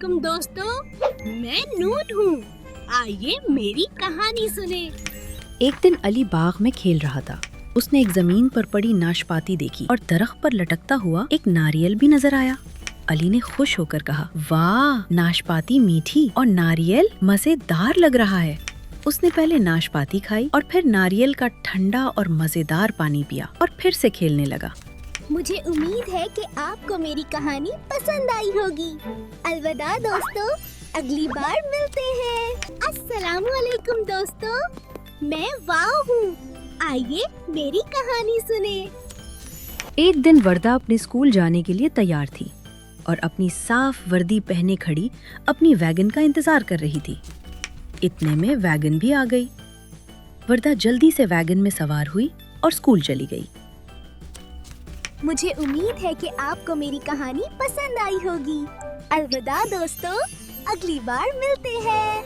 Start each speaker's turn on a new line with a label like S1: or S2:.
S1: वालेकुम दोस्तों, मैं नूट हूँ। आइए मेरी कहानी सुने।
S2: एक दिन अली बाग में खेल रहा था। उसने एक जमीन पर पड़ी नाशपाती देखी और दरख्त पर लटकता हुआ एक नारियल भी नजर आया। अली ने खुश होकर कहा, वाह, नाशपाती मीठी और नारियल मजेदार लग रहा है। उसने पहले नाशपाती खाई और फिर नारियल का ठंडा और मजेदार पानी पिया और फिर से खेलने लगा।
S1: मुझे उम्मीद है कि आपको मेरी कहानी पसंद आई होगी। अलविदा दोस्तों, अगली बार मिलते हैं। अस्सलाम वालेकुम दोस्तों, मैं वाव हूँ। आइए मेरी कहानी सुने।
S2: एक दिन वर्दा अपने स्कूल जाने के लिए तैयार थी और अपनी साफ वर्दी पहने खड़ी अपनी वैगन का इंतजार कर रही थी। इतने में वैगन भी आ गई। वर्दा जल्दी से वैगन में सवार हुई और स्कूल चली गई।
S1: मुझे उम्मीद है कि आपको मेरी कहानी पसंद आई होगी। अलविदा दोस्तों, अगली बार मिलते हैं।